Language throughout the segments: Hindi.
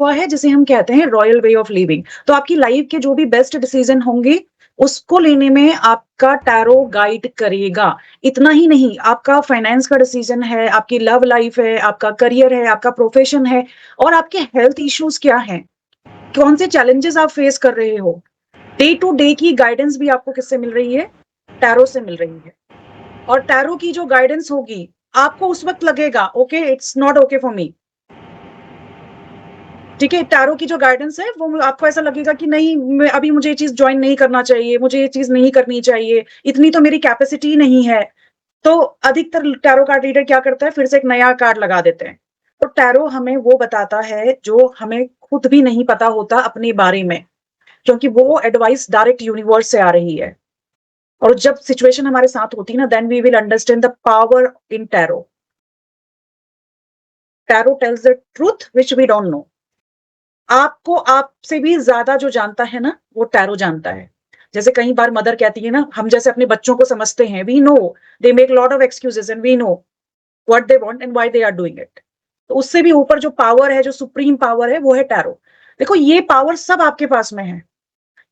हुआ है जिसे हम कहते हैं रॉयल वे ऑफ लिविंग। तो आपकी लाइफ के जो भी बेस्ट डिसीजन होंगे उसको लेने में आपका टैरो गाइड करेगा। इतना ही नहीं, आपका फाइनेंस का डिसीजन है, आपकी लव लाइफ है, आपका करियर है, आपका प्रोफेशन है, और आपके हेल्थ इश्यूज क्या हैं, कौन से चैलेंजेस आप फेस कर रहे हो, डे टू डे की गाइडेंस भी आपको किससे मिल रही है? टैरो से मिल रही है। और टैरो की जो गाइडेंस होगी, आपको उस वक्त लगेगा okay it's not okay for me, ठीक है, टैरो की जो गाइडेंस है वो आपको ऐसा लगेगा कि नहीं, अभी मुझे ये चीज ज्वाइन नहीं करना चाहिए, मुझे ये चीज नहीं करनी चाहिए, इतनी तो मेरी कैपेसिटी नहीं है। तो अधिकतर टैरो कार्ड रीडर क्या करता है, फिर से एक नया कार्ड लगा देते हैं। तो टैरो हमें वो बताता है जो हमें खुद भी नहीं पता होता अपने बारे में, क्योंकि वो एडवाइस डायरेक्ट यूनिवर्स से आ रही है। और जब सिचुएशन हमारे साथ होती है ना, then we will understand the power in tarot. Tarot tells the truth which we don't know. आपको आपसे भी ज्यादा जो जानता है ना, वो टैरो जानता है। जैसे कई बार मदर कहती है ना, हम जैसे अपने बच्चों को समझते हैं, we know they make lot of excuses and we know what they want and why they are doing it. तो उससे भी ऊपर जो पावर है, जो सुप्रीम पावर है, वो है टैरो। देखो, ये पावर सब आपके पास में है,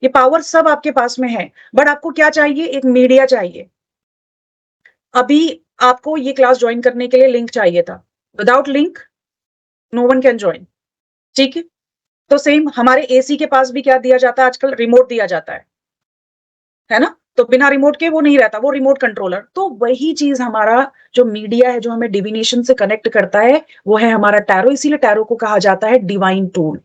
ये पावर सब आपके पास में है, बट आपको क्या चाहिए? एक मीडिया चाहिए। अभी आपको ये क्लास ज्वाइन करने के लिए लिंक चाहिए था, without link no one can join, ठीक है? तो सेम हमारे एसी के पास भी क्या दिया जाता है आजकल? रिमोट दिया जाता है ना? तो बिना रिमोट के वो नहीं रहता, वो रिमोट कंट्रोलर। तो वही चीज हमारा जो मीडिया है, जो हमें डिविनेशन से कनेक्ट करता है, वो है हमारा टैरो। इसीलिए टैरो को कहा जाता है डिवाइन टूल।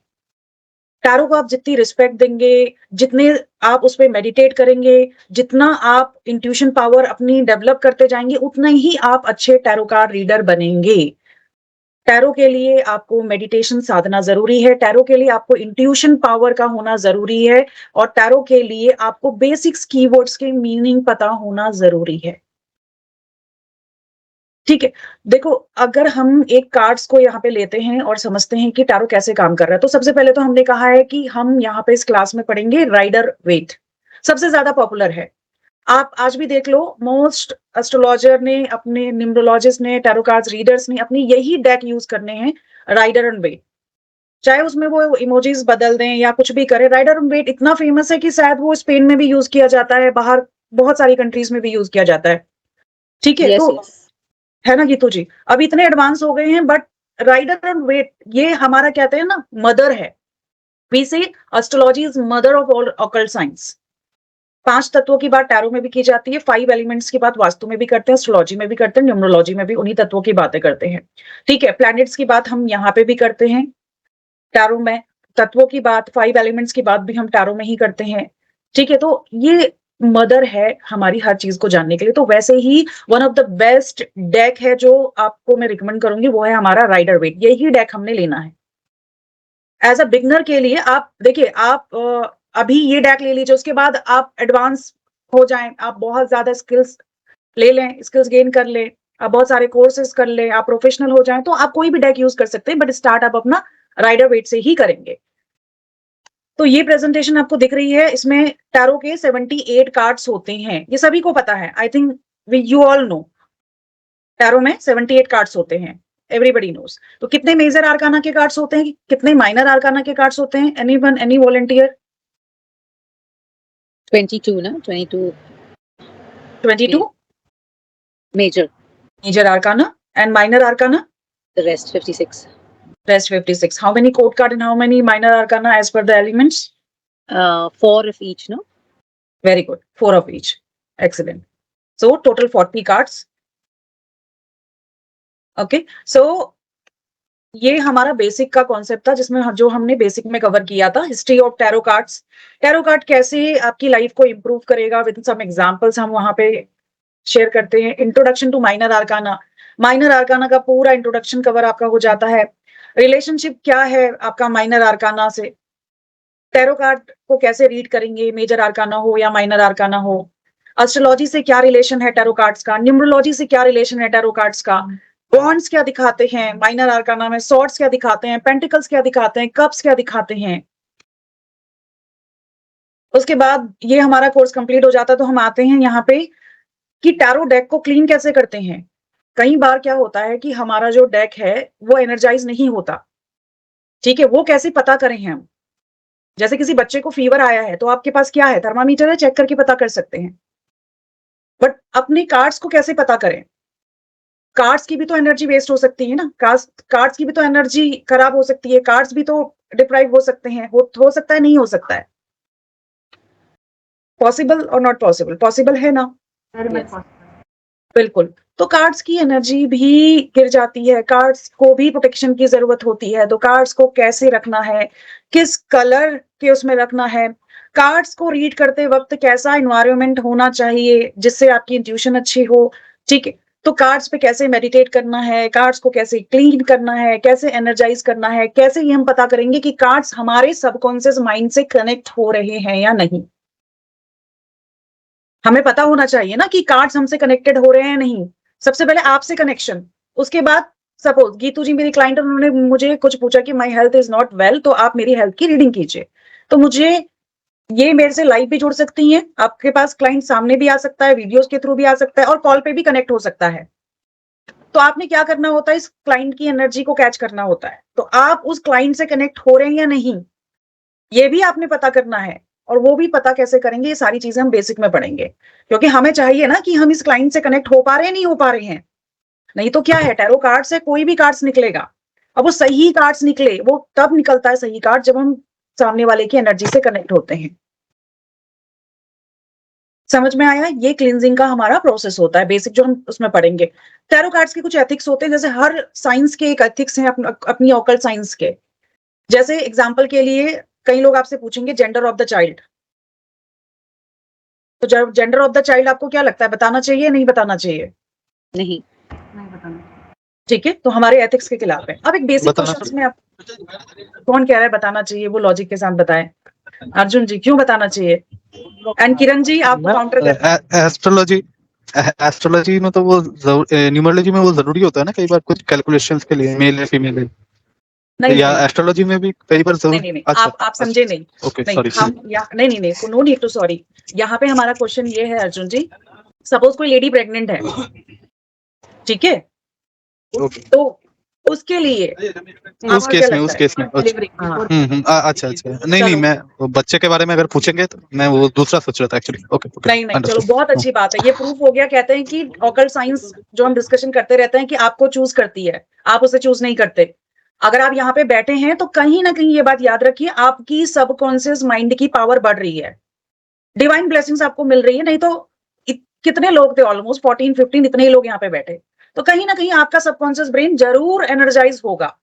टैरो को आप जितनी रिस्पेक्ट देंगे, जितने आप उस पर मेडिटेट करेंगे, जितना आप इंट्यूशन पावर अपनी डेवलप करते जाएंगे, उतना ही आप अच्छे टैरो कार्ड रीडर बनेंगे। टैरो के लिए आपको मेडिटेशन साधना जरूरी है, टैरो के लिए आपको इंट्यूशन पावर का होना जरूरी है, और टैरो के लिए आपको बेसिक्स कीवर्ड्स के मीनिंग पता होना जरूरी है, ठीक है? देखो, अगर हम एक कार्ड्स को यहाँ पे लेते हैं और समझते हैं कि टैरो कैसे काम कर रहा है, तो सबसे पहले तो हमने कहा है कि हम यहाँ पे इस क्लास में पढ़ेंगे राइडर वेट। सबसे ज्यादा पॉपुलर है। आप आज भी देख लो, मोस्ट एस्ट्रोलॉजर ने, अपने न्यूमरोलॉजिस्ट ने, टैरो कार्ड्स रीडर्स ने अपनी यही डेक यूज करने हैं, राइडर एंड वेट। चाहे उसमें वो इमोजीज बदल दें या कुछ भी करें, राइडर एंड वेट इतना फेमस है कि शायद वो स्पेन में भी यूज किया जाता है, बाहर बहुत सारी कंट्रीज में भी यूज किया जाता है, ठीक है? यस तो यस। है ना गीतू जी, अब इतने एडवांस हो गए हैं, बट राइडर एंड वेट ये हमारा कहते हैं ना मदर है। वी से astrology is mother of all occult science. 5 तत्वों की बात टैरो में भी की जाती है, 5 एलिमेंट्स की बात वास्तु में भी करते हैं, एस्ट्रोलॉजी में भी करते हैं, न्यूमरोलॉजी में भी उन्हीं तत्वों की बातें करते हैं, ठीक है? प्लैनेट्स की बात हम यहाँ पे भी करते हैं टैरो में, तत्वों की बात, 5 एलिमेंट्स की बात भी हम टैरो में ही करते हैं, ठीक है? तो ये मदर है हमारी हर चीज को जानने के लिए। तो वैसे ही one of the best deck है जो आपको मैं रिकमेंड करूंगी, वो है हमारा राइडर वेट। यही डेक हमने लेना है एज अ बिगनर के लिए। आप देखिए, आप अभी ये डेक ले लीजिए, उसके बाद आप एडवांस हो जाएं, आप बहुत ज्यादा स्किल्स ले लें, स्किल्स गेन कर ले, आप बहुत सारे कोर्सेज कर ले, आप प्रोफेशनल हो जाएं, तो आप कोई भी डेक यूज कर सकते हैं, बट स्टार्ट आप अपना राइडर वेट से ही करेंगे। तो ये प्रेजेंटेशन आपको दिख रही है, इसमें टैरो के 78 कार्ड्स होते हैं, ये सभी को पता है, I think you all know. Tarot में 78 कार्ड्स होते हैं, एवरीबडी नोज। तो कितने मेजर आर्काना के कार्ड्स होते हैं, कितने माइनर आर्काना के कार्ड्स होते हैं? Anyone, any volunteer? 22 ना, 22 22 major, major arcana and minor arcana, the rest 56. rest 56. How many court card and how many minor arcana as per the elements? 4 of each, no? Very good, 4 of each. Excellent. So total 40 cards. Okay, so ये हमारा बेसिक का कॉन्सेप्ट था, जिसमें जो हमने बेसिक में कवर किया था, history of tarot cards. Tarot card कैसे आपकी लाइफ को इंप्रूव करेगा, विद सम एग्जांपल्स हम वहां पे शेयर करते हैं। Introduction to minor arcana, minor arcana का पूरा इंट्रोडक्शन कवर आपका हो जाता है। रिलेशनशिप क्या है आपका माइनर आर्काना से, टैरो कार्ड को कैसे रीड करेंगे, मेजर आर्काना हो या माइनर आर्काना हो, एस्ट्रोलॉजी से क्या रिलेशन है टैरो कार्ड्स का, न्यूमरोलॉजी से क्या रिलेशन है टैरो कार्ड्स का, बॉन्ड्स क्या दिखाते हैं माइनर आर्काना में, सॉर्ड्स क्या दिखाते हैं, पेंटिकल्स क्या दिखाते हैं, कप्स क्या दिखाते हैं। उसके बाद ये हमारा कोर्स कंप्लीट हो जाता है, तो हम आते हैं यहाँ पे कि टैरो डेक को क्लीन कैसे करते हैं। कई बार क्या होता है कि हमारा जो डेक है वो एनर्जाइज नहीं होता, ठीक है, वो कैसे पता करें हम? जैसे किसी बच्चे को फीवर आया है तो आपके पास क्या है? थर्मामीटर है, चेक करके पता कर सकते हैं। बट अपने कार्ड्स को कैसे पता करें? कार्ड्स की भी तो एनर्जी वेस्ट हो सकती है ना, कार्ड्स की भी तो एनर्जी खराब हो सकती है, कार्ड्स भी तो डिप्राइव हो सकते हैं, हो सकता है, नहीं हो सकता है। पॉसिबल और नॉट पॉसिबल? पॉसिबल है ना? बिल्कुल। तो कार्ड्स की एनर्जी भी गिर जाती है, कार्ड्स को भी प्रोटेक्शन की जरूरत होती है, तो कार्ड्स को कैसे रखना है, किस कलर के उसमें रखना है, कार्ड्स को रीड करते वक्त कैसा एनवायरनमेंट होना चाहिए जिससे आपकी इंट्यूशन अच्छी हो, ठीक है। तो कार्ड्स पे कैसे मेडिटेट करना है, कार्ड्स को कैसे क्लीन करना है, कैसे एनर्जाइज करना है, कैसे ये हम पता करेंगे कि कार्ड्स हमारे सबकॉन्शियस माइंड से कनेक्ट हो रहे हैं या नहीं। हमें पता होना चाहिए ना कि कार्ड्स हमसे कनेक्टेड हो रहे हैं नहीं। सबसे पहले आपसे कनेक्शन, उसके बाद सपोज गीतू जी मेरी क्लाइंट, उन्होंने मुझे कुछ पूछा कि my health is not well, तो आप मेरी हेल्थ की रीडिंग कीजिए। तो मुझे ये मेरे से लाइव भी जुड़ सकती हैं, आपके पास क्लाइंट सामने भी आ सकता है, वीडियोस के थ्रू भी आ सकता है और कॉल पे भी कनेक्ट हो सकता है। तो आपने क्या करना होता है, इस क्लाइंट की एनर्जी को कैच करना होता है। तो आप उस क्लाइंट से कनेक्ट हो रहे हैं या नहीं, ये भी आपने पता करना है। और वो भी पता कैसे करेंगे, ये सारी चीजें हम बेसिक में पढ़ेंगे, क्योंकि हमें चाहिए ना कि हम इस क्लाइंट से कनेक्ट हो पा रहे हैं, नहीं हो पा रहे हैं। नहीं तो क्या है, टैरो कार्ड्स है, कोई भी कार्ड्स निकलेगा। अब वो सही कार्ड्स निकले, वो तब निकलता है सही कार्ड जब हम सामने वाले की एनर्जी से कनेक्ट होते हैं। समझ में आया? ये क्लींजिंग का हमारा प्रोसेस होता है, बेसिक जो हम उसमें पढ़ेंगे। टैरो कार्ड्स के कुछ एथिक्स होते हैं, जैसे हर साइंस के एक एथिक्स हैं अपनी ऑकल्ट साइंस के। जैसे एग्जाम्पल के लिए कई लोग आपसे पूछेंगे जेंडर ऑफ द चाइल्ड। तो जब जेंडर ऑफ द चाइल्ड आपको क्या लगता है, बताना चाहिए नहीं बताना चाहिए? नहीं। ठीक है, तो हमारे एथिक्स के खिलाफ है। अब एक बेसिक क्वेश्चन में आप, कौन कह रहा है बताना चाहिए, वो लॉजिक के साथ बताएं। अर्जुन जी क्यों बताना चाहिए? एंड किरण जी आप काउंटर कर। एस्ट्रोलॉजी एस्ट्रोलॉजी में तो वो न्यूमरोलॉजी में वो जरूरी होता है ना कई बार कुछ कैलकुलेशंस के लिए, मेल या फीमेल है, नहीं या नहीं एस्ट्रोलॉजी में भी कई बार नहीं जरूर। नहीं, अच्छा, आप समझे नहीं। ओके नहीं सॉरी। हम नहीं नहीं नहीं, नो नीड टू सॉरी। यहाँ पे हमारा क्वेश्चन ये है अर्जुन जी, सपोज कोई लेडी प्रेग्नेंट है, ठीक है, ओके, तो उसके लिए उस आपको क्या केस में लगता है? हाँ, अच्छा अच्छा, नहीं नहीं, चलो मैं वो बच्चे के बारे में अगर पूछेंगे तो मैं वो दूसरा सोच रहा था एक्चुअली। ओके ओके, नहीं नहीं, चलो अंडरस्टूड। बहुत अच्छी बात है, ये प्रूफ हो गया। कहते हैं कि ऑकल्ट साइंस जो हम डिस्कशन करते रहते हैं कि आपको चूज करती है, आप उसे चूज नहीं करते। अगर आप यहाँ पे बैठे हैं तो कहीं ना कहीं ये बात याद रखिए, आपकी सबकॉन्शियस माइंड की पावर बढ़ रही है, डिवाइन ब्लेसिंग्स आपको मिल रही है। नहीं तो कितने लोग थे, ऑलमोस्ट 14-15 इतने ही लोग यहाँ पे बैठे, तो कहीं ना कहीं आपका सबकॉन्शियस ब्रेन जरूर एनर्जाइज होगा।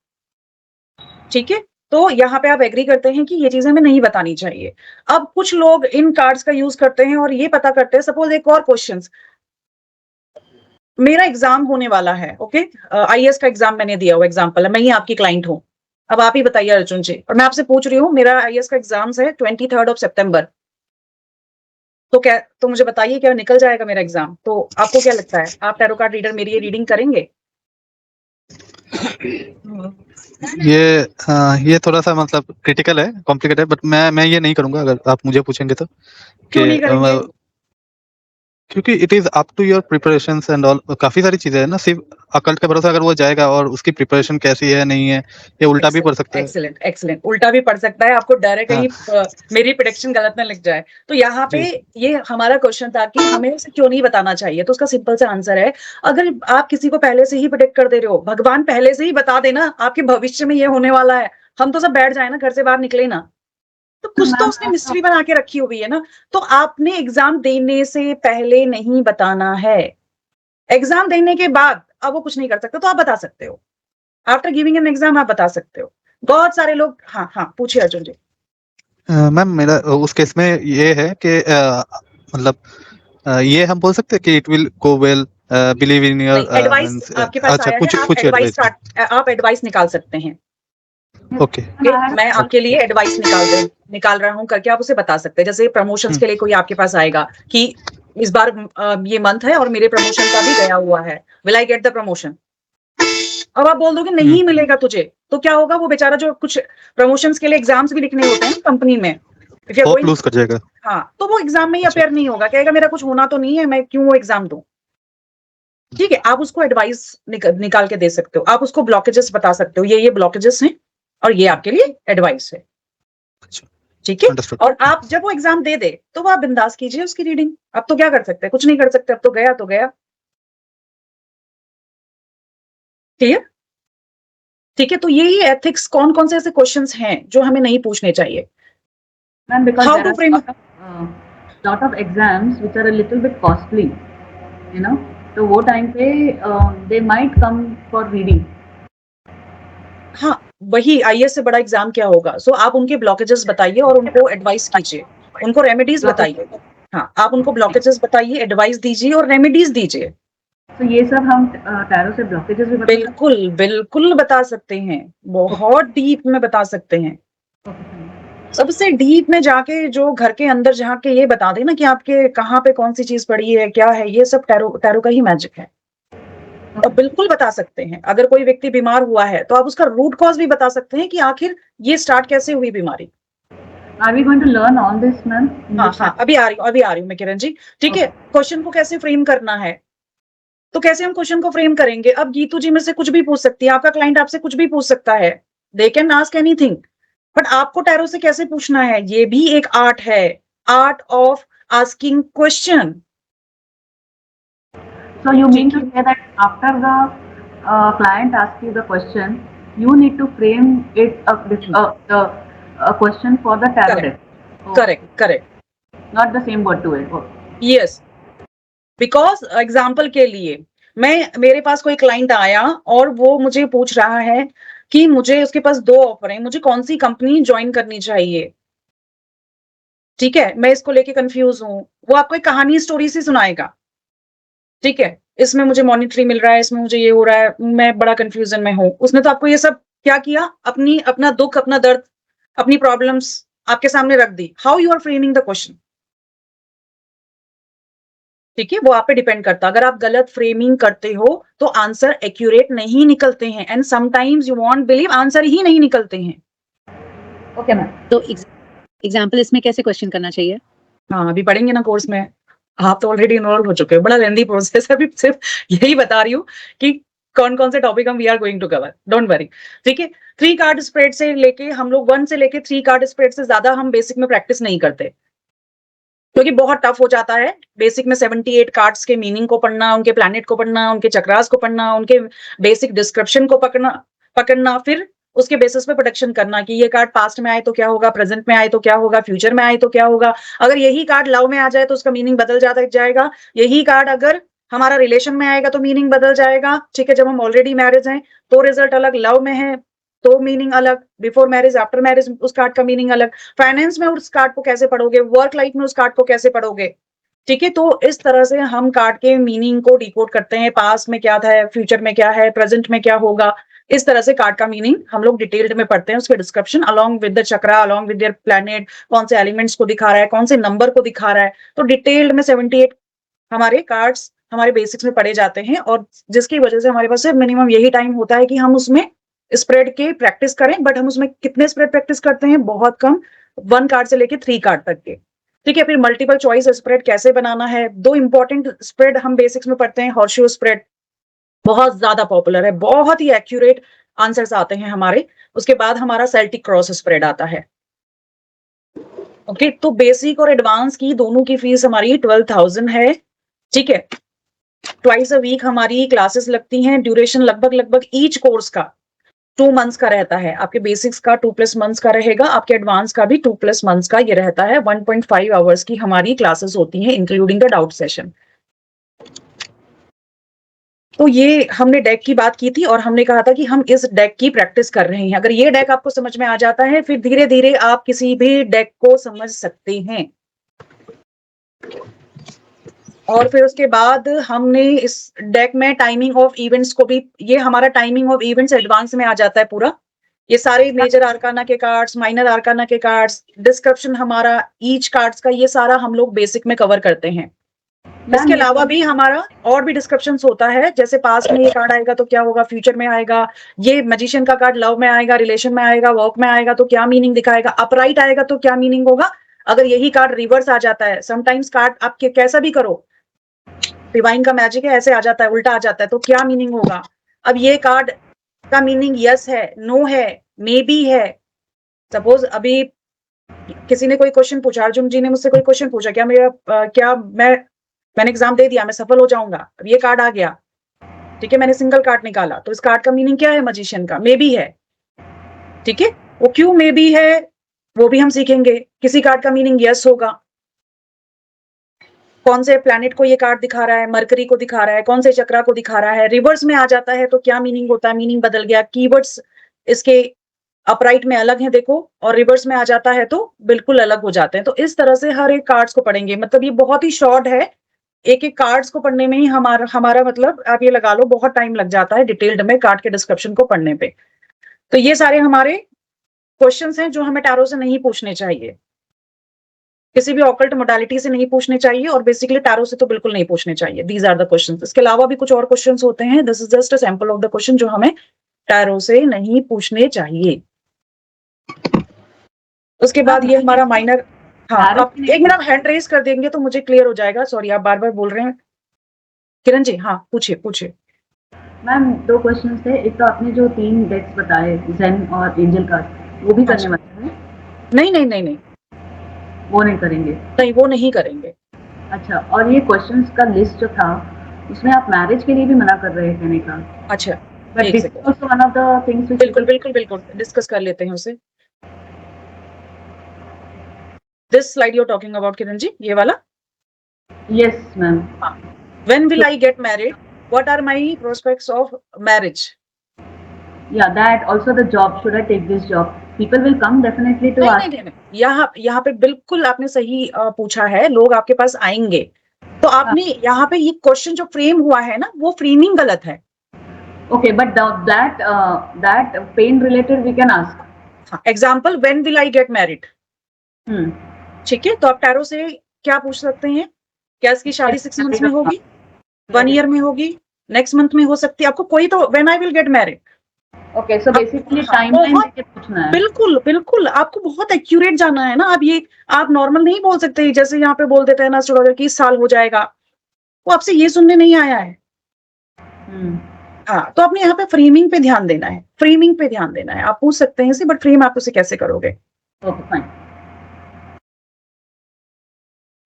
ठीक है, तो यहाँ पे आप एग्री करते हैं कि ये चीजें हमें नहीं बतानी चाहिए। अब कुछ लोग इन कार्ड्स का यूज करते हैं और ये पता करते हैं, सपोज एक और क्वेश्चन, मेरा एग्जाम होने वाला है, ओके, आईएएस का एग्जाम मैंने दिया हुआ, एग्जाम्पल है, मैं ही आपकी क्लाइंट हूँ। अब आप ही बताइए अर्जुन जी, और मैं आपसे पूछ रही हूँ, मेरा आईएएस का एग्जाम है 23 सितंबर, तो क्या, तो मुझे बताइए क्या निकल जाएगा मेरा एग्जाम? तो आपको क्या लगता है, आप टैरो कार्ड रीडर मेरी ये रीडिंग करेंगे? ये थोड़ा सा मतलब क्रिटिकल है, कॉम्प्लिकेटेड है, बट मैं ये नहीं करूंगा अगर आप मुझे पूछेंगे तो। क्यों नहीं करेंगे? क्योंकि it is up to your preparations and all, काफी सारी चीजें है ना, सिर्फ अकल्ट के भरोसे अगर वो जाएगा और उसकी प्रिपरेशन कैसी है नहीं है, ये उल्टा भी पड़ सकता है। एक्सीलेंट एक्सीलेंट, उल्टा भी पड़ सकता है, आपको डर है कहीं मेरी प्रेडिक्शन गलत ना लग जाए। तो यहाँ पे ये हमारा क्वेश्चन था कि हमें उसे क्यों नहीं बताना चाहिए, तो उसका सिंपल सा आंसर है, अगर आप किसी को पहले से ही प्रेडिक्ट कर दे रहे हो, भगवान पहले से ही बता देना आपके भविष्य में ये होने वाला है, हम तो सब बैठ जाए ना, घर से बाहर निकले ना, तो कुछ तो उसने मिस्ट्री बना के रखी हुई है ना। तो आपने एग्जाम देने से पहले नहीं बताना है, एग्जाम देने के बाद अब वो कुछ नहीं कर सकते तो आप बता सकते हो, आफ्टर गिविंग एन एग्जाम आप बता सकते हो। बहुत सारे लोग, हाँ हाँ पूछिए अर्जुन जी। मैम मेरा उस केस में ये है कि मतलब ये हम बोल सकते हैं कि it will go well, believe in your advice आपके पास अच्छा, आया कुछ है, आप कुछ एडवाइस एडवाइस। आप एडवाइस निकाल सकते हैं। ओके, मैं आपके लिए एडवाइस निकाल रहा हूँ करके आप उसे बता सकते हैं। जैसे प्रमोशंस के लिए कोई आपके पास आएगा कि इस बार ये मंथ है और मेरे प्रमोशन का भी गया हुआ है, will I get the promotion? अब आप बोल दोगे नहीं मिलेगा तुझे, तो क्या होगा, वो बेचारा जो कुछ प्रमोशंस के लिए एग्जाम्स भी लिखने होते हैं कंपनी में, होप लूज कर जाएगा। हाँ, तो वो एग्जाम में ही अपेयर नहीं होगा, कहेगा मेरा कुछ होना तो नहीं है, मैं क्यों वो एग्जाम दूं। ठीक है, आप उसको एडवाइस निकाल के दे सकते हो, आप उसको ब्लॉकेजेस बता सकते हो, ये ब्लॉकेजेस हैं, और ये आपके लिए एडवाइस है, अच्छा, ठीक है। अंडरस्टूड। और आप जब वो एग्जाम दे दे तो वो आप बिंदास कीजिए उसकी रीडिंग। अब तो क्या कर सकते हैं, कुछ नहीं कर सकते, अब तो गया तो गया। क्लियर? ठीक है, तो यही एथिक्स, कौन कौन से ऐसे क्वेश्चंस हैं जो हमें नहीं पूछने चाहिए। Ma'am, because How there to are frame- lot of exams which are a little bit costly, you know. तो वो टाइम पे they might come for reading. हाँ, वही आईएएस से बड़ा एग्जाम क्या होगा। सो आप उनके ब्लॉकेजेस बताइए और उनको एडवाइस कीजिए, उनको रेमेडीज बताइए। हाँ, आप उनको ब्लॉकेजेस बताइए, एडवाइस दीजिए और रेमेडीज दीजिए। तो ये सब हम टैरो से ब्लॉकेजेस भी बता सकते बिल्कुल बिल्कुल बता सकते हैं, बहुत डीप में बता सकते हैं। हैं। सबसे डीप में जाके जो घर के अंदर जहाँ के ये बता दे ना कि आपके कहाँ पे कौन सी चीज पड़ी है, क्या है, ये सब टैरो का ही मैजिक है। और बिल्कुल बता सकते हैं, अगर कोई व्यक्ति बीमार हुआ है तो आप उसका रूट कॉज भी बता सकते हैं कि आखिर ये स्टार्ट कैसे हुई बीमारी। Are we going to learn all this, ma'am? in हाँ this हाँ, अभी आ रही हूँ मैं किरण जी। ठीक है, क्वेश्चन को कैसे फ्रेम करना है, तो कैसे हम क्वेश्चन को फ्रेम करेंगे। अब गीतू जी में से कुछ भी पूछ सकती है, आपका क्लाइंट आपसे कुछ भी पूछ सकता है, they can ask anything. But आपको टैरो से कैसे पूछना है, ये भी एक आर्ट है, art of asking question. So you mean to say that after the client asks you the question, you need to frame it a question for the tarot deck. Correct, Not the same word to it. Oh. Yes. Because example के लिए मेरे पास कोई क्लाइंट आया और वो मुझे पूछ रहा है कि मुझे उसके पास 2 ऑफर है, मुझे कौन सी कंपनी ज्वाइन करनी चाहिए। ठीक है, मैं इसको लेके कंफ्यूज हूँ। वो आपको एक कहानी स्टोरी से सुनाएगा, ठीक है, इसमें मुझे मॉनिटरी मिल रहा है, इसमें मुझे ये हो रहा है, मैं बड़ा कंफ्यूजन में हूँ। उसने तो आपको ये सब क्या किया, अपना दुख, अपना दर्द, अपनी प्रॉब्लम्स आपके सामने रख दी। How you are framing the question, ठीक है, वो आप पे डिपेंड करता है। अगर आप गलत फ्रेमिंग करते हो तो आंसर एक्यूरेट नहीं निकलते हैं, and sometimes you won't believe answer ही नहीं निकलते हैं। Okay, ma'am. तो एग्जाम्पल इसमें कैसे क्वेश्चन करना चाहिए? हाँ, अभी पढ़ेंगे ना कोर्स में, आप तो ऑलरेडी इन्वॉल्व हो चुके हो, बड़ा लेंदी प्रोसेस है। अभी सिर्फ यही बता रही हूँ कि कौन कौन से टॉपिक हम we are going to cover, don't worry. ठीक है, 3 कार्ड स्प्रेड से लेके हम लोग 1 से लेके 3 कार्ड स्प्रेड से ज्यादा हम बेसिक में प्रैक्टिस नहीं करते, क्योंकि बहुत टफ हो जाता है। बेसिक में 78 कार्ड्स के मीनिंग को पढ़ना, उनके प्लैनेट को पढ़ना, उनके चक्रास को पढ़ना, उनके बेसिक डिस्क्रिप्शन को पकड़ना, फिर उसके बेसिस पे प्रोडक्शन करना कि ये कार्ड पास्ट में आए तो क्या होगा, प्रेजेंट में आए तो क्या होगा, फ्यूचर में आए तो क्या होगा। अगर यही कार्ड लव में आ जाए तो उसका मीनिंग बदल जाएगा। यही कार्ड अगर हमारा रिलेशन में आएगा तो मीनिंग बदल जाएगा। ठीक है, जब हम ऑलरेडी मैरिज हैं तो रिजल्ट अलग, लव में है तो मीनिंग अलग, बिफोर मैरिज आफ्टर मैरिज उस कार्ड का मीनिंग अलग, फाइनेंस में उस कार्ड को कैसे पढ़ोगे, वर्क लाइफ में उस कार्ड को कैसे पढ़ोगे। ठीक है, तो इस तरह से हम कार्ड के मीनिंग को डिकोड करते हैं, पास्ट में क्या था, फ्यूचर में क्या है, प्रेजेंट में क्या होगा। इस तरह से कार्ड का मीनिंग हम लोग डिटेल्ड में पढ़ते हैं, उसके description along with the chakra, along with their planet, कौन से एलिमेंट्स को दिखा रहा है, कौन से नंबर को दिखा रहा है। तो डिटेल्ड में 78 हमारे कार्ड्स हमारे बेसिक्स में पढ़े जाते हैं, और जिसकी वजह से हमारे पास मिनिमम यही टाइम होता है कि हम उसमें स्प्रेड के प्रैक्टिस करें। बट हम उसमें कितने स्प्रेड प्रैक्टिस करते हैं, बहुत कम, 1 कार्ड से लेके 3 कार्ड तक के। ठीक है, फिर मल्टीपल चॉइस स्प्रेड कैसे बनाना है। 2 इंपॉर्टेंट स्प्रेड हम बेसिक्स में पढ़ते हैं, हॉर्सशू स्प्रेड बहुत ज्यादा पॉपुलर है, बहुत ही एक्यूरेट आंसर्स आते हैं हमारे। उसके बाद हमारा सेल्टिक क्रॉस स्प्रेड आता है। ओके, तो बेसिक और एडवांस की दोनों की फीस हमारी 12,000 है। ठीक है, ट्वाइस अ वीक हमारी क्लासेस लगती हैं, ड्यूरेशन लगभग ईच कोर्स का 2 मंथ्स का रहता है। आपके बेसिक्स का 2+ मंथ्स का रहेगा, आपके एडवांस का भी 2+ मंथ्स का ये रहता है। 1.5 आवर्स की हमारी क्लासेस होती हैं, इंक्लूडिंग द डाउट सेशन। तो ये हमने डेक की बात की थी और हमने कहा था कि हम इस डेक की प्रैक्टिस कर रहे हैं। अगर ये डेक आपको समझ में आ जाता है, फिर धीरे धीरे आप किसी भी डेक को समझ सकते हैं। और फिर उसके बाद हमने इस डेक में टाइमिंग ऑफ इवेंट्स को भी, ये हमारा टाइमिंग ऑफ इवेंट्स एडवांस में आ जाता है पूरा। ये सारे मेजर आर्काना के कार्ड्स, माइनर आर्काना के कार्ड्स, डिस्क्रिप्शन हमारा ईच कार्ड्स का, ये सारा हम लोग बेसिक में कवर करते हैं। इसके अलावा भी हमारा और भी डिस्क्रिप्शंस होता है, जैसे पास्ट में ये कार्ड आएगा तो क्या होगा, फ्यूचर में आएगा, ये मैजिशियन का कार्ड लव में आएगा, रिलेशन में आएगा, वर्क में आएगा तो क्या मीनिंग दिखाएगा, अपराइट आएगा तो क्या मीनिंग होगा। अगर यही कार्ड रिवर्स आ जाता है, समटाइम्स कार्ड आप कैसा भी करो, डिवाइन का मैजिक है, ऐसे आ जाता है, उल्टा आ जाता है तो क्या मीनिंग होगा। अब ये कार्ड का मीनिंग यस है, नो है, मे बी है। सपोज अभी किसी ने कोई क्वेश्चन पूछा, अर्जुन जी ने मुझसे कोई क्वेश्चन पूछा, क्या मैंने एग्जाम दे दिया, मैं सफल हो जाऊंगा, अब ये कार्ड आ गया, ठीक है, मैंने सिंगल कार्ड निकाला, तो इस कार्ड का मीनिंग क्या है मजिशियन का? मे बी है, ठीक है। वो क्यों मे बी है वो भी हम सीखेंगे। किसी कार्ड का मीनिंग यस होगा, कौन से प्लैनेट को ये कार्ड दिखा रहा है, मरकरी को दिखा रहा है, कौन से चक्रा को दिखा रहा है, रिवर्स में आ जाता है तो क्या मीनिंग होता है, मीनिंग बदल गया, कीवर्ड्स इसके अपराइट में अलग है देखो, और रिवर्स में आ जाता है तो बिल्कुल अलग हो जाते हैं। तो इस तरह से हर एक कार्ड्स को पढ़ेंगे, मतलब ये बहुत ही शॉर्ट है, एक एक कार्ड्स को पढ़ने में ही हमारा मतलब आप ये लगा लो बहुत टाइम लग जाता है डिटेल्ड में कार्ड के डिस्क्रिप्शन को पढ़ने पे। तो ये सारे हमारे क्वेश्चंस हैं जो हमें टैरो से नहीं पूछने चाहिए, किसी भी ऑकल्ट मोडालिटी से नहीं पूछने चाहिए, और बेसिकली टैरो से तो बिल्कुल नहीं पूछने चाहिए। These are the questions. इसके अलावा भी कुछ और क्वेश्चंस होते हैं, this is just a sample of the question जो हमें टैरो से नहीं पूछने चाहिए। उसके बाद ये हमारा माइनर, हाँ आप एक मिनट हैंड रेज कर देंगे तो मुझे क्लियर हो जाएगा। सॉरी आप बार बार बोल रहे हैं। किरण जी हाँ पूछिए। मैम 2 क्वेश्चन थे। एक तो आपने जो 3 डेक्स बताए जेन और एंजल कार्ड, वो भी करने वाले हैं? नहीं वो नहीं करेंगे? नहीं वो नहीं करेंगे। अच्छा, और ये क्वेश्चंस का लिस्ट जो था उसमें आप मैरिज के लिए भी मना कर रहे हैं कहने का। अच्छा बट एक this second, is also one of the things which बिल्कुल डिस्कस कर लेते हैं उसे। This slide you are talking about Kiran ji, ये वाला? Yes ma'am. When will I get married, what are my prospects of marriage? या that also the job, should I take this job, people will come definitely to ask. नहीं, यहाँ पे बिल्कुल आपने सही पूछा है, लोग आपके पास आएंगे। तो आपने यहाँ पे ये क्वेश्चन जो फ्रेम हुआ है ना, वो फ्रेमिंग गलत है। Okay, but that pain related we can ask. Example, when will I get married, ठीक है, तो आप टैरो से क्या पूछ सकते हैं? क्या इसकी शादी 6 मंथ्स में होगी, 1 ईयर में होगी, नेक्स्ट मंथ में हो सकती है? आपको कोई तो when I will get married. Okay, so basically timeline देके पूछना है। बिल्कुल आपको बहुत एक्यूरेट जाना है ना। आप नॉर्मल नहीं बोल सकते, जैसे यहाँ पे बोल देते हैं ना एस्ट्रोलॉजर की इस साल हो जाएगा, वो आपसे ये सुनने नहीं आया है। हाँ, तो आपने यहाँ पे फ्रेमिंग पे ध्यान देना है, आप पूछ सकते हैं इसे, बट फ्रेम आप उसे कैसे करोगे? Okay fine.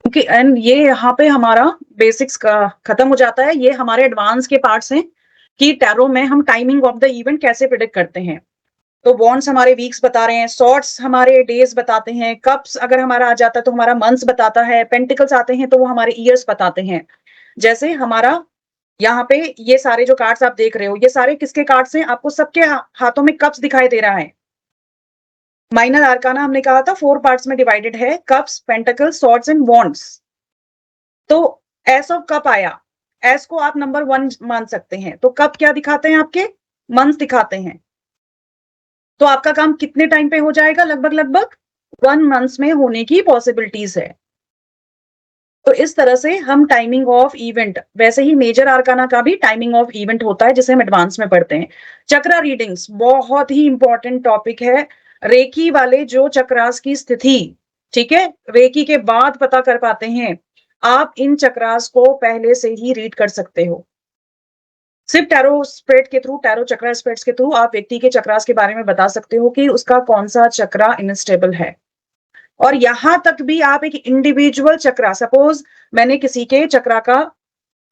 क्योंकि एंड ये यहाँ पे हमारा बेसिक्स का खत्म हो जाता है, ये हमारे एडवांस के पार्ट्स हैं कि टैरो में हम टाइमिंग ऑफ द इवेंट कैसे प्रेडिक्ट करते हैं। तो वॉन्ड्स हमारे वीक्स बता रहे हैं, सॉर्ट्स हमारे डेज बताते हैं, कप्स अगर हमारा आ जाता है तो हमारा मंथ्स बताता है, पेंटिकल्स आते हैं तो वो हमारे ईयर्स बताते हैं। जैसे हमारा यहाँ पे ये सारे जो कार्ड्स आप देख रहे हो, ये सारे किसके कार्ड्स हैं? आपको सबके हाथों में कप्स दिखाई दे रहा है। माइनर आर्काना हमने कहा था 4 पार्ट्स में डिवाइडेड है, cups, pentacles, swords and wands. तो एस ऑफ कप आया, एस को आप नंबर 1 मान सकते हैं, तो कप क्या दिखाते हैं? आपके मंथ्स दिखाते हैं। तो आपका काम कितने टाइम पे हो जाएगा? लगभग 1 मंथ्स में होने की पॉसिबिलिटीज है। तो इस तरह से हम टाइमिंग ऑफ इवेंट, वैसे ही मेजर आर्काना का भी टाइमिंग ऑफ इवेंट होता है जिसे हम एडवांस में पढ़ते हैं। चक्रा रीडिंग्स बहुत ही इंपॉर्टेंट टॉपिक है। रेकी वाले जो चक्रास की स्थिति, ठीक है, रेकी के बाद पता कर पाते हैं, आप इन चक्रास को पहले से ही रीड कर सकते हो। सिर्फ टैरो स्प्रेड के थ्रू, टैरो चक्रा स्प्रेड्स के थ्रू आप व्यक्ति के चक्रास के बारे में बता सकते हो कि उसका कौन सा चक्रा इनस्टेबल है। और यहां तक भी आप एक इंडिविजुअल चक्रा, सपोज मैंने किसी के चक्रा का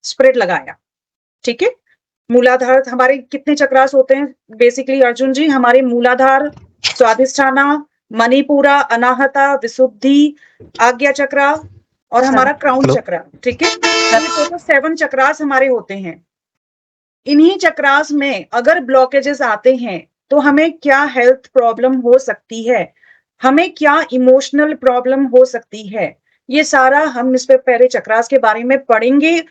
स्प्रेड लगाया, ठीक है, मूलाधार, हमारे कितने चक्रास होते हैं बेसिकली अर्जुन जी? हमारे मूलाधार, स्वाधिष्ठाना, मणिपुरा, अनाहता, विशुद्धि, आज्ञा चक्रा और हमारा क्राउन चक्रा, ठीक है, टोटल 7 चक्रास हमारे होते हैं। इन्हीं चक्रास में अगर ब्लॉकेजेस आते हैं तो हमें क्या हेल्थ प्रॉब्लम हो सकती है, हमें क्या इमोशनल प्रॉब्लम हो सकती है, ये सारा हम इस पे पहले चक्रास के बारे में पढ़ेंगे।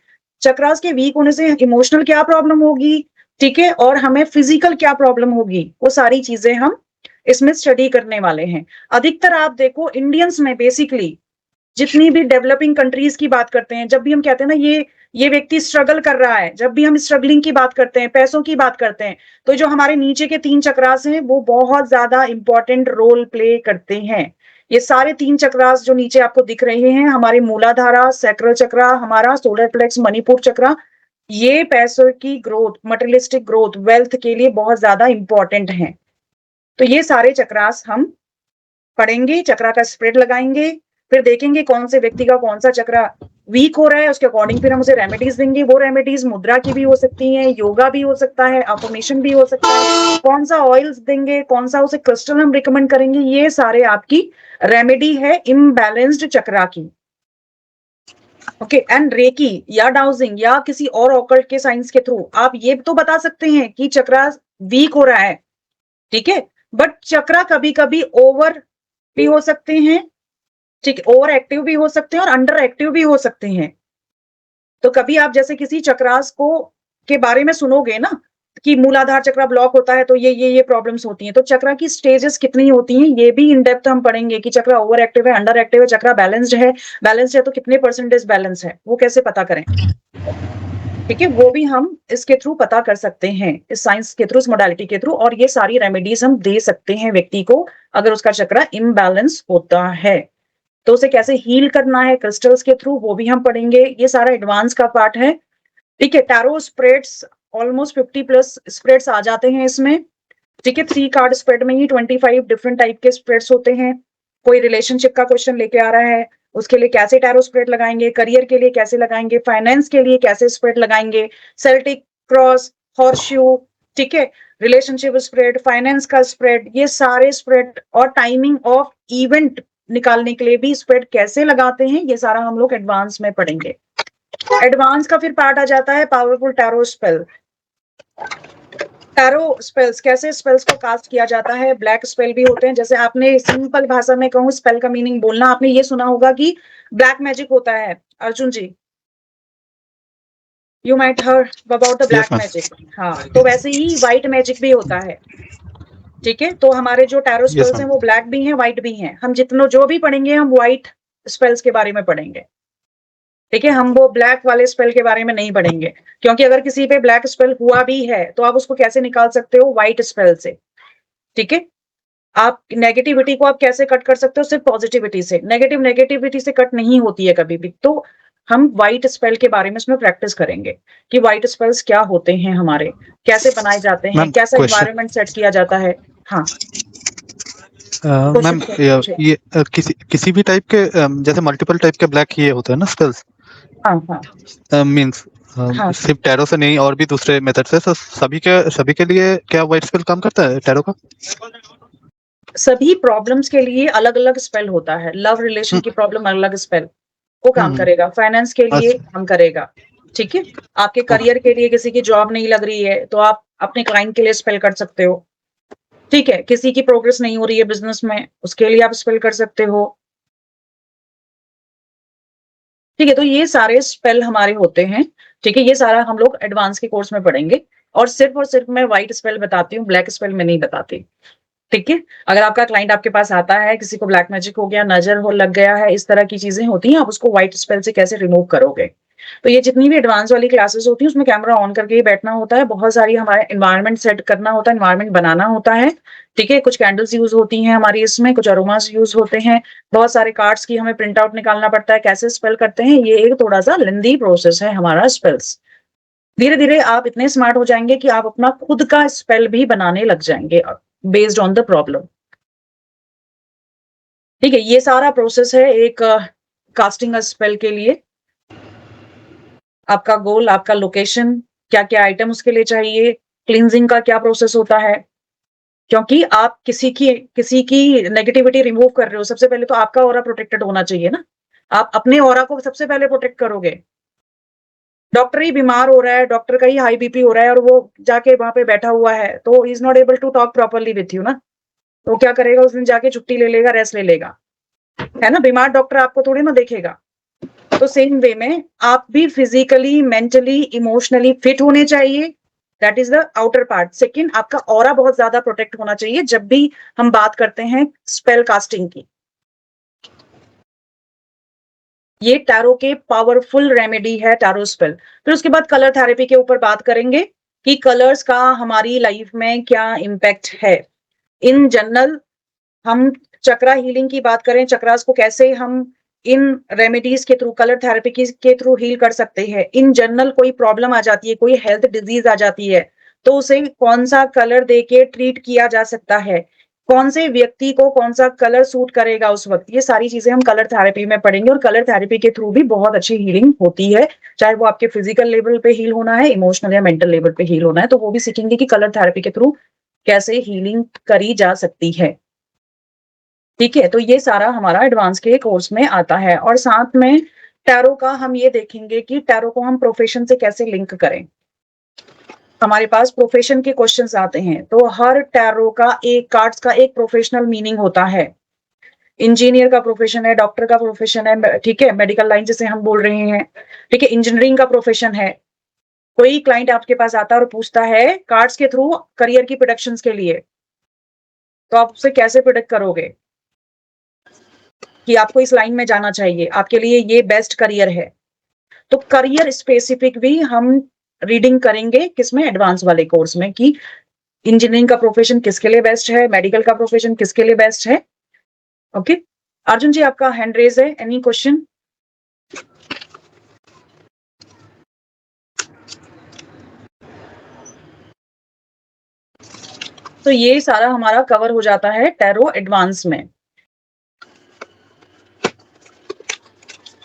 चक्रास के वीक होने से इमोशनल क्या प्रॉब्लम होगी, ठीक है, और हमें फिजिकल क्या प्रॉब्लम होगी, वो सारी चीजें हम इसमें स्टडी करने वाले हैं। अधिकतर आप देखो इंडियंस में बेसिकली जितनी भी डेवलपिंग कंट्रीज की बात करते हैं, जब भी हम कहते हैं ना ये व्यक्ति स्ट्रगल कर रहा है, जब भी हम स्ट्रगलिंग की बात करते हैं, पैसों की बात करते हैं, तो जो हमारे नीचे के 3 चक्रास हैं वो बहुत ज्यादा इंपॉर्टेंट रोल प्ले करते हैं। ये सारे 3 चक्रास जो नीचे आपको दिख रहे हैं, हमारे मूलाधारा, सैक्रल चक्रा, हमारा सोलर प्लेक्स, मणिपुर चक्रा, ये पैसों की ग्रोथ, मटेरियलिस्टिक ग्रोथ, वेल्थ के लिए बहुत ज्यादा इंपॉर्टेंट है। तो ये सारे चक्रास हम पढ़ेंगे, चक्रा का स्प्रेड लगाएंगे, फिर देखेंगे कौन से व्यक्ति का कौन सा चक्रा वीक हो रहा है, उसके अकॉर्डिंग फिर हम उसे रेमेडीज देंगे। वो रेमेडीज मुद्रा की भी हो सकती हैं, योगा भी हो सकता है, अफर्मेशन भी हो सकता है, कौन सा ऑयल्स देंगे, कौन सा उसे क्रिस्टल हम रिकमेंड करेंगे, ये सारे आपकी रेमेडी है इम्बैलेंस्ड चक्रा की। ओके, एंड रेकी या डाउजिंग या किसी और ऑकल्ट के साइंस के थ्रू आप ये तो बता सकते हैं कि चक्रा वीक हो रहा है, ठीक है, बट चक्रा कभी कभी ओवर भी हो सकते हैं, ठीक है, ओवर एक्टिव भी हो सकते हैं और अंडर एक्टिव भी हो सकते हैं। तो कभी आप जैसे किसी चक्रास को के बारे में सुनोगे ना कि मूलाधार चक्रा ब्लॉक होता है तो ये प्रॉब्लम्स होती हैं, तो चक्रा की स्टेजेस कितनी होती हैं ये भी इन डेप्थ हम पढ़ेंगे कि चक्रा ओवर एक्टिव है, अंडर एक्टिव है, चक्रा बैलेंस्ड है तो कितने परसेंटेज बैलेंस है, वो कैसे पता करें, ठीक है, वो भी हम इसके थ्रू पता कर सकते हैं, इस साइंस के थ्रू, इस मोडालिटी के थ्रू, और ये सारी रेमेडीज हम दे सकते हैं व्यक्ति को अगर उसका चक्रा इम्बैलेंस होता है। तो उसे कैसे हील करना है क्रिस्टल्स के थ्रू वो भी हम पढ़ेंगे, ये सारा एडवांस का पार्ट है, ठीक है। टैरो स्प्रेड्स ऑलमोस्ट 50+ स्प्रेड्स आ जाते हैं इसमें, ठीक है, 3 कार्ड स्प्रेड में ही 25 डिफरेंट टाइप के स्प्रेड्स होते हैं। कोई रिलेशनशिप का क्वेश्चन लेके आ रहा है, उसके लिए कैसे टैरो स्प्रेड लगाएंगे, करियर के लिए कैसे लगाएंगे, फाइनेंस के लिए कैसे स्प्रेड लगाएंगे, सेल्टिक क्रॉस, हॉर्सशू, ठीक है, रिलेशनशिप स्प्रेड, फाइनेंस का स्प्रेड, ये सारे स्प्रेड, और टाइमिंग ऑफ इवेंट निकालने के लिए भी स्प्रेड कैसे लगाते हैं, ये सारा हम लोग एडवांस में पढ़ेंगे। एडवांस का फिर पार्ट आ जाता है powerful tarot spell. Tarot spells, कैसे स्पेल्स को कास्ट किया जाता है, ब्लैक स्पेल भी होते हैं, जैसे आपने सिंपल भाषा में कहूँ स्पेल का मीनिंग बोलना, आपने ये सुना होगा कि ब्लैक मैजिक होता है, Arjun ji, you might heard about the black magic, हाँ, तो वैसे ही व्हाइट मैजिक भी होता है, ठीक है, तो हमारे जो टैरो स्पेल्स हैं वो ब्लैक भी हैं, व्हाइट भी हैं, हम जितनों जो भी पढ़ेंगे हम व्हाइट स्पेल्स के बारे में पढ़ेंगे, ठीक है, हम वो ब्लैक वाले स्पेल के बारे में नहीं पढ़ेंगे, क्योंकि अगर किसी पे ब्लैक स्पेल हुआ भी है तो आप उसको कैसे निकाल सकते हो, व्हाइट स्पेल से, ठीक है, आप नेगेटिविटी को आप कैसे कट कर सकते हो, सिर्फ पॉजिटिविटी से, नेगेटिविटी से कट नहीं होती है कभी भी, तो हम व्हाइट स्पेल के बारे में इसमें प्रैक्टिस करेंगे कि व्हाइट स्पेल्स क्या होते हैं, हमारे कैसे बनाए जाते हैं, कैसा एनवायरनमेंट सेट किया जाता है। हाँ मैम, ये किसी भी टाइप के जैसे मल्टीपल टाइप के ब्लैक ये होते हैं ना स्पेल्स, हाँ मींस सिर्फ टैरो से नहीं और भी दूसरे मेथड से, तो सभी के लिए क्या व्हाइट स्पेल काम करता है टैरो का? सभी प्रॉब्लम्स के लिए अलग अलग स्पेल होता है, लव रिलेशन की प्रॉब्लम अलग स्पेल वो काम करेगा, फाइनेंस के लिए काम करेगा, ठीक है, आपके करियर के लिए किसी की जॉब नहीं लग रही है तो आप अपने क्लाइंट के लिए स्पेल कर सकते हो, ठीक है, किसी की प्रोग्रेस नहीं हो रही है बिजनेस में उसके लिए आप स्पेल कर सकते हो, ठीक है, तो ये सारे स्पेल हमारे होते हैं, ठीक है, ये सारा हम लोग एडवांस के कोर्स में पढ़ेंगे, और सिर्फ मैं व्हाइट स्पेल बताती हूँ, ब्लैक स्पेल में नहीं बताती, ठीक है। अगर आपका क्लाइंट आपके पास आता है, किसी को ब्लैक मैजिक हो गया, नजर हो लग गया है, इस तरह की चीजें होती हैं, आप उसको व्हाइट स्पेल से कैसे रिमूव करोगे, तो ये जितनी भी एडवांस वाली क्लासेस होती हैं उसमें कैमरा ऑन करके ही बैठना होता है, बहुत सारी हमारा एनवायरनमेंट सेट करना होता है, एनवायरनमेंट बनाना होता है, ठीक है, कुछ कैंडल्स यूज होती हैं हमारी इसमें, कुछ अरोमास यूज होते हैं, बहुत सारे कार्ड्स की हमें प्रिंट आउट निकालना पड़ता है, कैसे स्पेल करते हैं, ये एक थोड़ा सा लेंदी प्रोसेस है हमारा स्पेल्स। धीरे धीरे आप इतने स्मार्ट हो जाएंगे कि आप अपना खुद का स्पेल भी बनाने लग जाएंगे बेस्ड ऑन द प्रॉब्लम, ठीक है, ये सारा प्रोसेस है एक कास्टिंग अ स्पेल के लिए। आपका गोल, आपका लोकेशन, क्या क्या आइटम उसके लिए चाहिए, क्लींजिंग का क्या प्रोसेस होता है, क्योंकि आप किसी की नेगेटिविटी रिमूव कर रहे हो, सबसे पहले तो आपका ऑरा प्रोटेक्टेड होना चाहिए ना, आप अपने ऑरा को सबसे पहले प्रोटेक्ट करोगे। डॉक्टर ही बीमार हो रहा है, डॉक्टर का ही हाई बीपी हो रहा है और वो जाके वहां पे बैठा हुआ है तो he is not able to talk properly with you ना, तो क्या करेगा, उस दिन जाके छुट्टी ले लेगा, रेस्ट ले लेगा, है ना, बीमार डॉक्टर आपको थोड़ी ना देखेगा। तो सेम वे में आप भी फिजिकली, मेंटली, इमोशनली फिट होने चाहिए, that is the outer part. Second, आपका ऑरा बहुत ज्यादा प्रोटेक्ट होना चाहिए जब भी हम बात करते हैं स्पेल कास्टिंग की। ये टैरो के पावरफुल रेमेडी है टैरो स्पेल। फिर उसके बाद कलर थेरेपी के ऊपर बात करेंगे कि कलर्स का हमारी लाइफ में क्या इम्पैक्ट है। इन जनरल हम चक्रा हीलिंग की बात करें, चक्रास को कैसे हम इन रेमेडीज के थ्रू, कलर थेरेपी के थ्रू हील कर सकते हैं। इन जनरल कोई प्रॉब्लम आ जाती है, कोई हेल्थ डिजीज आ जाती है तो उसे कौन सा कलर देके ट्रीट किया जा सकता है, कौन से व्यक्ति को कौन सा कलर सूट करेगा उस वक्त, ये सारी चीजें हम कलर थेरेपी में पढ़ेंगे। और कलर थेरेपी के थ्रू भी बहुत अच्छी हीलिंग होती है, चाहे वो आपके फिजिकल लेवल पे हील होना है, इमोशनल या मेंटल लेवल पे हील होना है, तो वो भी सीखेंगे कि कलर थेरेपी के थ्रू कैसे हीलिंग करी जा सकती है। ठीक है, तो ये सारा हमारा एडवांस के कोर्स में आता है। और साथ में टैरो का हम ये देखेंगे कि टैरो को हम प्रोफेशन से कैसे लिंक करें। हमारे पास प्रोफेशन के क्वेश्चंस आते हैं, तो हर टैरो का एक कार्ड्स का एक प्रोफेशनल मीनिंग होता है। इंजीनियर का प्रोफेशन है, डॉक्टर का प्रोफेशन है, ठीक है, मेडिकल लाइन जैसे हम बोल रहे हैं, ठीक है, इंजीनियरिंग का प्रोफेशन है। कोई क्लाइंट आपके पास आता है और पूछता है कार्ड्स के थ्रू करियर की प्रोडक्शंस के लिए, तो आप उसे कैसे प्रोडक्ट करोगे कि आपको इस लाइन में जाना चाहिए, आपके लिए ये बेस्ट करियर है। तो करियर स्पेसिफिक भी हम रीडिंग करेंगे किसमें, एडवांस वाले कोर्स में, कि इंजीनियरिंग का प्रोफेशन किसके लिए बेस्ट है, मेडिकल का प्रोफेशन किसके लिए बेस्ट है। ओके, अर्जुन जी आपका हैंड रेज है, एनी क्वेश्चन? तो ये सारा हमारा कवर हो जाता है टैरो एडवांस में।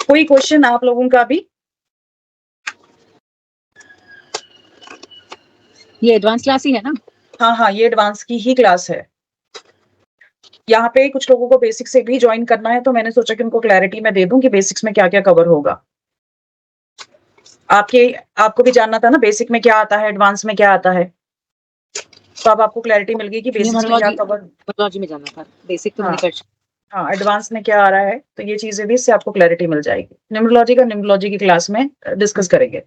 कोई क्वेश्चन आप लोगों का भी? ये एडवांस क्लास ही है ना? हाँ हाँ, ये एडवांस की ही क्लास है। यहाँ पे कुछ लोगों को बेसिक से भी ज्वाइन करना है, तो मैंने सोचा कि उनको क्लैरिटी मैं दे दूं कि बेसिक्स में क्या क्या कवर होगा। आपको भी जानना था ना बेसिक में क्या आता है, एडवांस में क्या आता है, तो अब आपको क्लैरिटी मिल गई कि बेसिक्स में क्या कवर। न्यूमरोलॉजी में जानना था, बेसिक तो हाँ। मैंने कर। हाँ, एडवांस में क्या आ रहा है, तो ये चीजें भी इससे आपको क्लैरिटी मिल जाएगी। न्यूमरोलॉजी की क्लास में डिस्कस करेंगे।